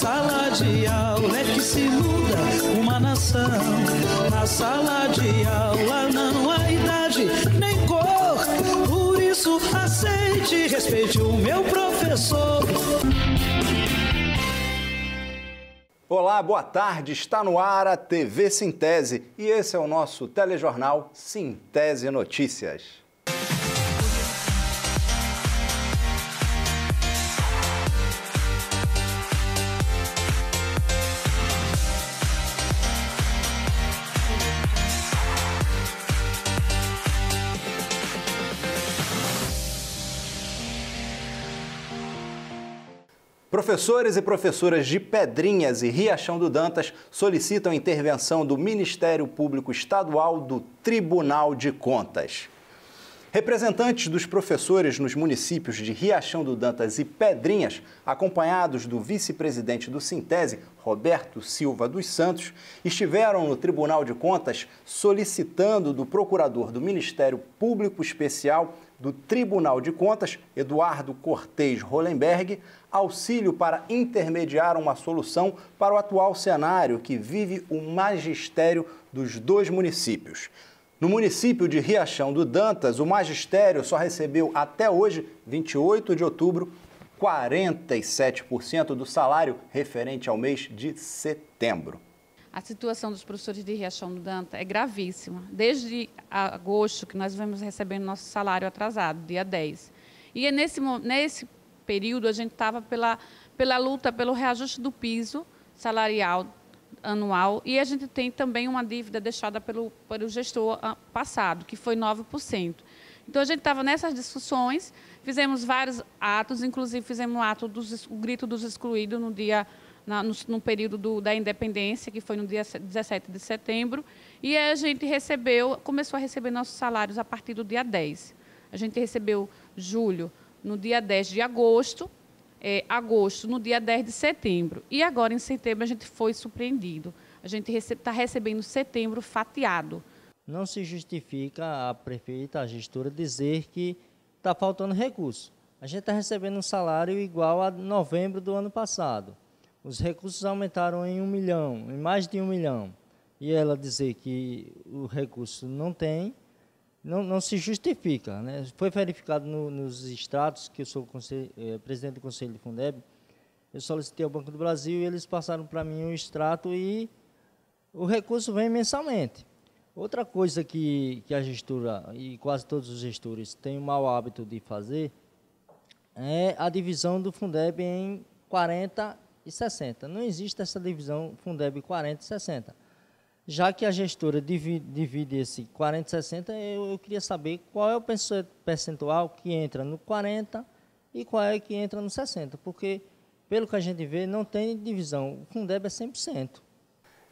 sala de aula é que se muda uma nação. Na sala de aula não há idade nem cor. Por isso aceite e respeite o meu professor. Olá, boa tarde. Está no ar a TV Sintese e esse é o nosso telejornal Sintese Notícias. Professores e professoras de Pedrinhas e Riachão do Dantas solicitam a intervenção do Ministério Público Estadual do Tribunal de Contas. Representantes dos professores nos municípios de Riachão do Dantas e Pedrinhas, acompanhados do vice-presidente do Sintese, Roberto Silva dos Santos, estiveram no Tribunal de Contas solicitando do procurador do Ministério Público Especial do Tribunal de Contas, Eduardo Cortez Hollenberg, auxílio para intermediar uma solução para o atual cenário que vive o magistério dos dois municípios. No município de Riachão do Dantas, o magistério só recebeu até hoje, 28 de outubro, 47% do salário referente ao mês de setembro. A situação dos professores de Riachão do Dantas é gravíssima. Desde agosto que nós vamos recebendo nosso salário atrasado, dia 10. E é nesse período a gente estava pela luta pelo reajuste do piso salarial anual e a gente tem também uma dívida deixada pelo gestor passado, que foi 9%. Então a gente estava nessas discussões, fizemos vários atos, inclusive fizemos um ato o grito dos excluídos no período da independência, que foi no dia 17 de setembro, e a gente começou a receber nossos salários a partir do dia 10. A gente recebeu julho no dia 10 de agosto, agosto no dia 10 de setembro, e agora em setembro a gente foi surpreendido. A gente está recebendo setembro fatiado. Não se justifica a prefeita, a gestora, dizer que está faltando recurso. A gente está recebendo um salário igual a novembro do ano passado. Os recursos aumentaram em 1 milhão, em mais de 1 milhão. E ela dizer que o recurso não tem, não se justifica, né? Foi verificado nos extratos, que eu sou presidente do Conselho de Fundeb, eu solicitei ao Banco do Brasil e eles passaram para mim um extrato e o recurso vem mensalmente. Outra coisa que a gestora e quase todos os gestores têm o mau hábito de fazer é a divisão do Fundeb em 40 e 60. Não existe essa divisão Fundeb 40 e 60. Já que a gestora divide esse 40 e 60, eu queria saber qual é o percentual que entra no 40 e qual é que entra no 60, porque, pelo que a gente vê, não tem divisão. O Fundeb é 100%.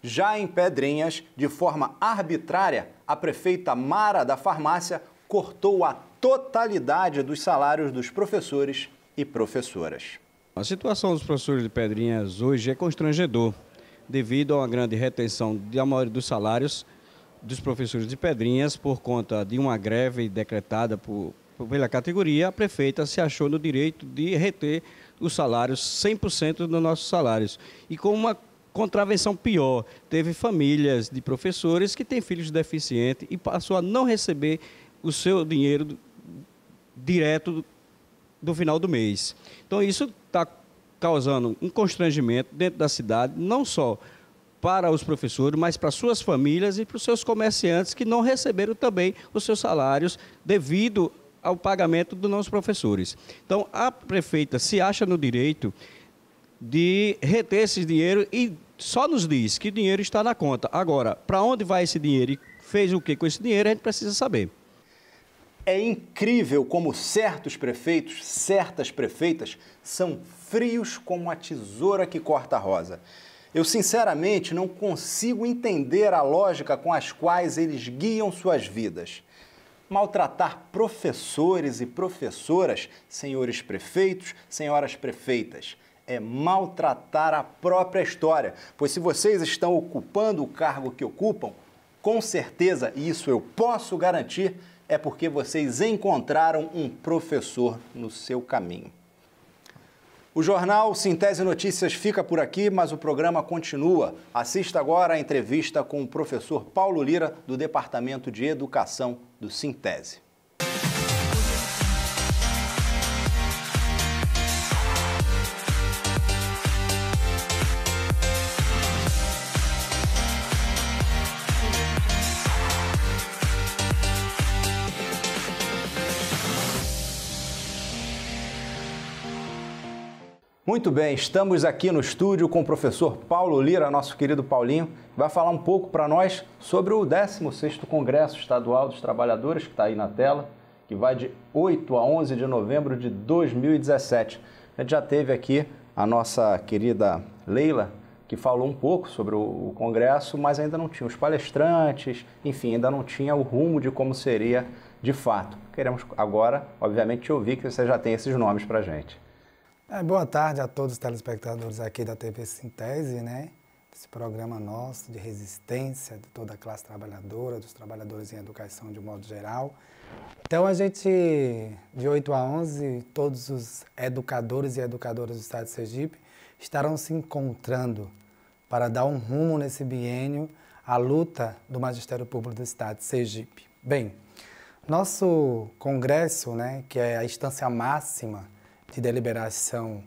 Já em Pedrinhas, de forma arbitrária, a prefeita Mara da Farmácia cortou a totalidade dos salários dos professores e professoras. A situação dos professores de Pedrinhas hoje é constrangedor, devido a uma grande retenção da maioria dos salários dos professores de Pedrinhas por conta de uma greve decretada pela categoria. A prefeita se achou no direito de reter os salários, 100% dos nossos salários. E com uma contravenção pior, teve famílias de professores que têm filhos deficientes e passou a não receber o seu dinheiro direto do final do mês. Então isso está causando um constrangimento dentro da cidade, não só para os professores, mas para suas famílias e para os seus comerciantes que não receberam também os seus salários devido ao pagamento dos nossos professores. Então a prefeita se acha no direito de reter esse dinheiro e só nos diz que o dinheiro está na conta. Agora, para onde vai esse dinheiro e fez o que com esse dinheiro, a gente precisa saber. É incrível como certos prefeitos, certas prefeitas, são frios como a tesoura que corta a rosa. Eu, sinceramente, não consigo entender a lógica com as quais eles guiam suas vidas. Maltratar professores e professoras, senhores prefeitos, senhoras prefeitas, é maltratar a própria história. Pois se vocês estão ocupando o cargo que ocupam, com certeza, e isso eu posso garantir, é porque vocês encontraram um professor no seu caminho. O jornal Sintese Notícias fica por aqui, mas o programa continua. Assista agora a entrevista com o professor Paulo Lira, do Departamento de Educação do Sintese. Muito bem, estamos aqui no estúdio com o professor Paulo Lira, nosso querido Paulinho, que vai falar um pouco para nós sobre o 16º Congresso Estadual dos Trabalhadores, que está aí na tela, que vai de 8 a 11 de novembro de 2017. A gente já teve aqui a nossa querida Leila, que falou um pouco sobre o Congresso, mas ainda não tinha os palestrantes, enfim, ainda não tinha o rumo de como seria de fato. Queremos agora, obviamente, te ouvir, que você já tem esses nomes para a gente. Boa tarde a todos os telespectadores aqui da TV Sintese, né? Esse programa nosso de resistência de toda a classe trabalhadora, dos trabalhadores em educação de um modo geral. Então, a gente, de 8 a 11, todos os educadores e educadoras do Estado de Sergipe estarão se encontrando para dar um rumo nesse biênio à luta do Magistério Público do Estado de Sergipe. Bem, nosso congresso, né, que é a instância máxima de deliberação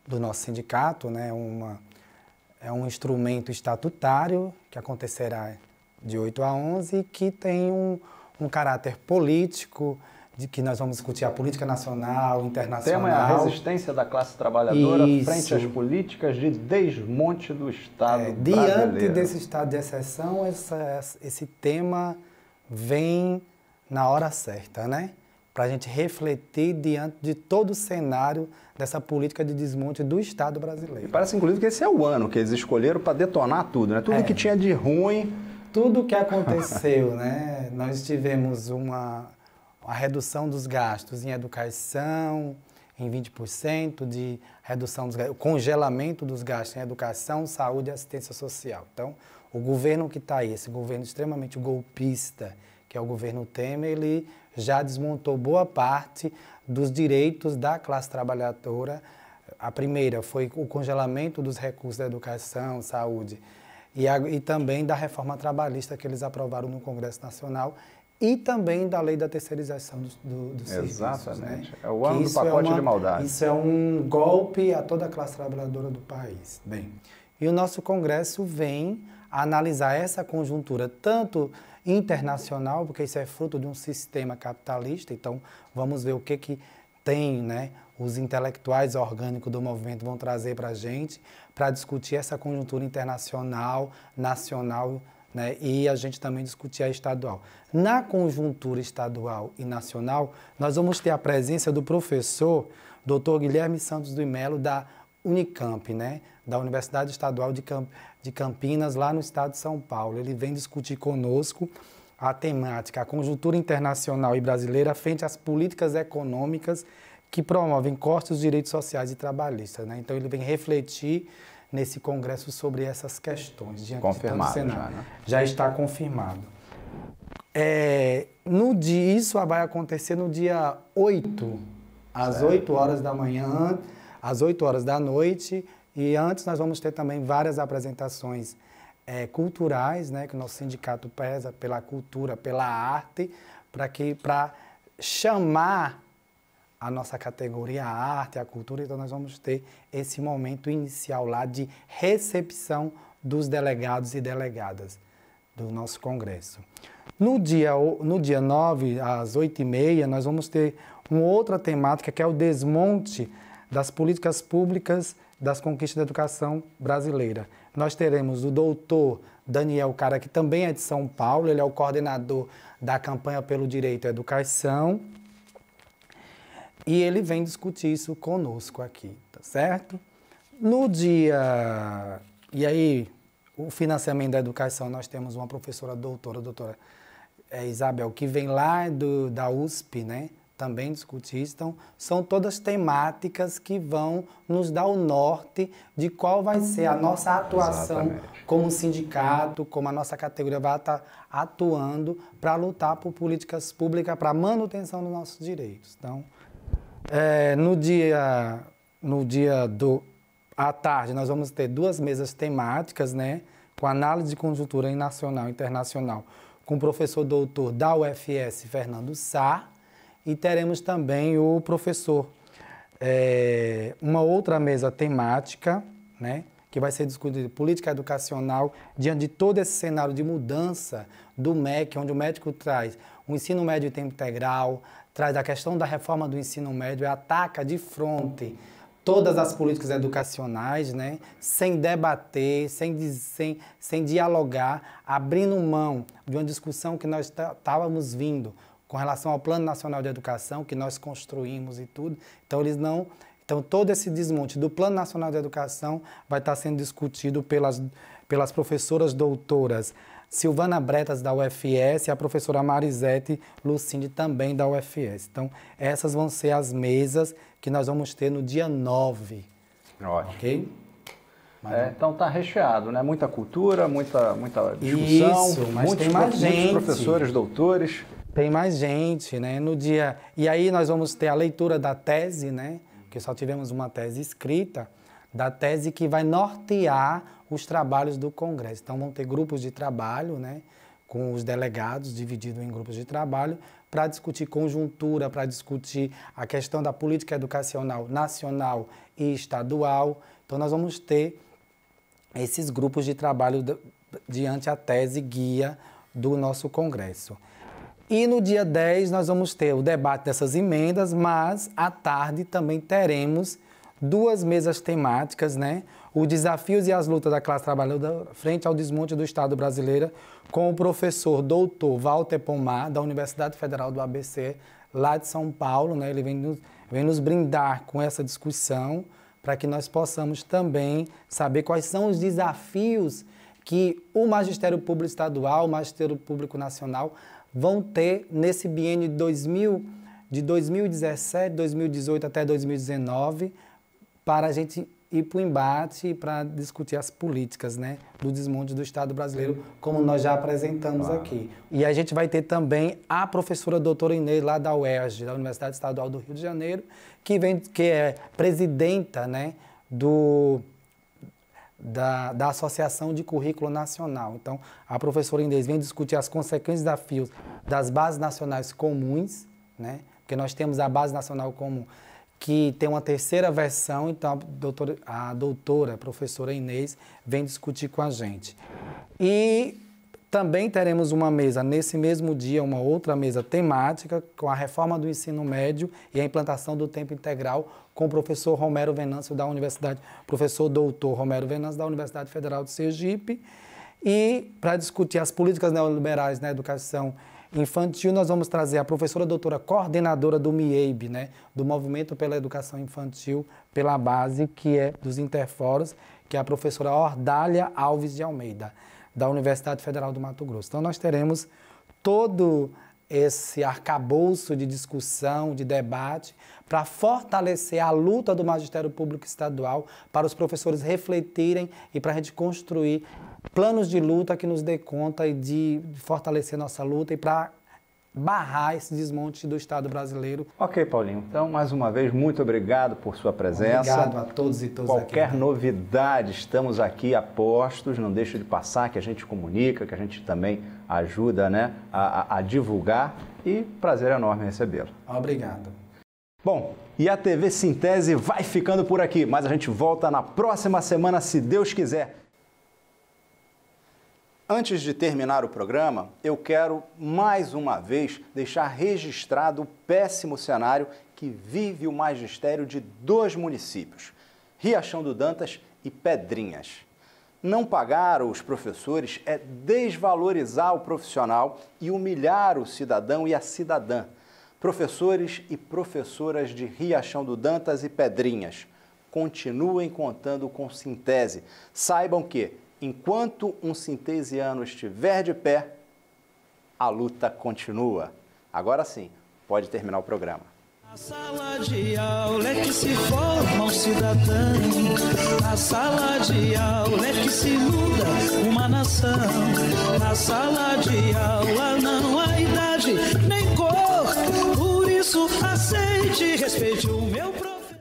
do nosso sindicato, né? É um instrumento estatutário que acontecerá de 8 a 11 e que tem um caráter político, de que nós vamos discutir a política nacional, internacional. O tema é a resistência da classe trabalhadora frente às políticas de desmonte do Estado brasileiro. Diante desse estado de exceção, esse tema vem na hora certa, né? Para a gente refletir diante de todo o cenário dessa política de desmonte do Estado brasileiro. E parece, inclusive, que esse é o ano que eles escolheram para detonar tudo, né? Tudo que tinha de ruim. Tudo que aconteceu, né? Nós tivemos uma redução dos gastos em educação, em 20%, de redução dos gastos, congelamento dos gastos em educação, saúde e assistência social. Então, o governo que está aí, esse governo extremamente golpista, que é o governo Temer, ele já desmontou boa parte dos direitos da classe trabalhadora. A primeira foi o congelamento dos recursos da educação, saúde, e também da reforma trabalhista que eles aprovaram no Congresso Nacional e também da lei da terceirização dos serviços. Exatamente. Né? É o ano do pacote de maldade. Isso é um golpe a toda a classe trabalhadora do país. Bem, e o nosso Congresso vem a analisar essa conjuntura, tanto internacional, porque isso é fruto de um sistema capitalista, então vamos ver o que tem, né, os intelectuais orgânicos do movimento vão trazer para a gente, para discutir essa conjuntura internacional, nacional, né, e a gente também discutir a estadual. Na conjuntura estadual e nacional, nós vamos ter a presença do professor Dr. Guilherme Santos do Melo, da Unicamp, né, da Universidade Estadual de Campinas, lá no estado de São Paulo. Ele vem discutir conosco a temática, a conjuntura internacional e brasileira frente às políticas econômicas que promovem cortes dos direitos sociais e trabalhistas, né? Então, ele vem refletir nesse congresso sobre essas questões. Confirmado já, né? Já está confirmado. Isso vai acontecer no dia 8, às 8 horas da manhã, às 8 horas da noite, e antes nós vamos ter também várias apresentações culturais, né, que o nosso sindicato preza pela cultura, pela arte, para chamar a nossa categoria, a arte, a cultura. Então nós vamos ter esse momento inicial lá de recepção dos delegados e delegadas do nosso congresso. No dia 9, às 8h30, nós vamos ter uma outra temática, que é o desmonte das políticas públicas das conquistas da educação brasileira. Nós teremos o doutor Daniel Cara, que também é de São Paulo, ele é o coordenador da campanha pelo direito à educação, e ele vem discutir isso conosco aqui, tá certo? E aí, o financiamento da educação, nós temos uma professora doutora Isabel, que vem lá da USP, né? Também discutir isso. Então, são todas temáticas que vão nos dar o norte de qual vai ser a nossa atuação como sindicato, como a nossa categoria vai estar atuando para lutar por políticas públicas para a manutenção dos nossos direitos. Então, à tarde, nós vamos ter 2 mesas temáticas, né, com análise de conjuntura nacional e internacional, com o professor doutor da UFS, Fernando Sá, e teremos também o professor, uma outra mesa temática, né, que vai ser discutida política educacional diante de todo esse cenário de mudança do MEC, onde o médico traz o ensino médio em tempo integral, traz a questão da reforma do ensino médio e ataca de frente todas as políticas educacionais, né, sem debater, sem dialogar, abrindo mão de uma discussão que nós estávamos vindo com relação ao Plano Nacional de Educação, que nós construímos e tudo. Então, todo esse desmonte do Plano Nacional de Educação vai estar sendo discutido pelas professoras doutoras Silvana Bretas, da UFS, e a professora Marisete Lucinde, também da UFS. Então, essas vão ser as mesas que nós vamos ter no dia 9. Ótimo. Ok? Então está recheado, né? Muita cultura, muita discussão, Isso, mas tem mais gente. Muitos professores, doutores. Tem mais gente, né? No dia... E aí nós vamos ter a leitura da tese, né? Porque só tivemos uma tese escrita, da tese que vai nortear os trabalhos do Congresso. Então vão ter grupos de trabalho, né? Com os delegados divididos em grupos de trabalho, para discutir conjuntura, para discutir a questão da política educacional nacional e estadual. Então nós vamos ter esses grupos de trabalho diante a tese guia do nosso Congresso. E no dia 10 nós vamos ter o debate dessas emendas, mas à tarde também teremos 2 mesas temáticas, né? Os desafios e as lutas da classe trabalhadora frente ao desmonte do Estado brasileiro, com o professor doutor Walter Pomar, da Universidade Federal do ABC, lá de São Paulo, né? Ele vem nos brindar com essa discussão, para que nós possamos também saber quais são os desafios que o Magistério Público Estadual, o Magistério Público Nacional vão ter nesse biênio de 2017, 2018 até 2019, para a gente ir para o embate e para discutir as políticas, né, do desmonte do Estado brasileiro, como nós já apresentamos aqui. E a gente vai ter também a professora doutora Inês, lá da UERJ, da Universidade Estadual do Rio de Janeiro, que é presidenta, né, da Associação de Currículo Nacional. Então, a professora Inês vem discutir as consequências e desafios das bases nacionais comuns, né, porque nós temos a Base Nacional Comum, que tem uma terceira versão, então a doutora, a professora Inês, vem discutir com a gente. E também teremos uma mesa, nesse mesmo dia, uma outra mesa temática, com a reforma do ensino médio e a implantação do tempo integral, com o professor Romero Venâncio, da Universidade, professor doutor Romero Venâncio, da Universidade Federal de Sergipe. E para discutir as políticas neoliberais na educação infantil, nós vamos trazer a professora doutora coordenadora do MIEIB, né, do Movimento pela Educação Infantil pela Base, que é dos Interforos, que é a professora Ordália Alves de Almeida, da Universidade Federal do Mato Grosso. Então, nós teremos todo esse arcabouço de discussão, de debate, para fortalecer a luta do Magistério Público Estadual, para os professores refletirem e para a gente construir planos de luta que nos dê conta e de fortalecer nossa luta e para barrar esse desmonte do Estado brasileiro. Ok, Paulinho. Então, mais uma vez, muito obrigado por sua presença. Obrigado a todos e todas. Qualquer aqui, novidade, estamos aqui a postos, não deixe de passar, que a gente comunica, que a gente também ajuda, né, a divulgar, e prazer enorme recebê-lo. Obrigado. Bom, e a TV Sintese vai ficando por aqui, mas a gente volta na próxima semana, se Deus quiser. Antes de terminar o programa, eu quero, mais uma vez, deixar registrado o péssimo cenário que vive o magistério de 2 municípios, Riachão do Dantas e Pedrinhas. Não pagar os professores é desvalorizar o profissional e humilhar o cidadão e a cidadã. Professores e professoras de Riachão do Dantas e Pedrinhas, continuem contando com Sintese. Saibam que, enquanto um sintesiano estiver de pé, a luta continua. Agora sim, pode terminar o programa. A sala de aula é que se forma um cidadão. A sala de aula é que se muda uma nação. Na sala de aula não há idade nem cor. Por isso aceite e respeite o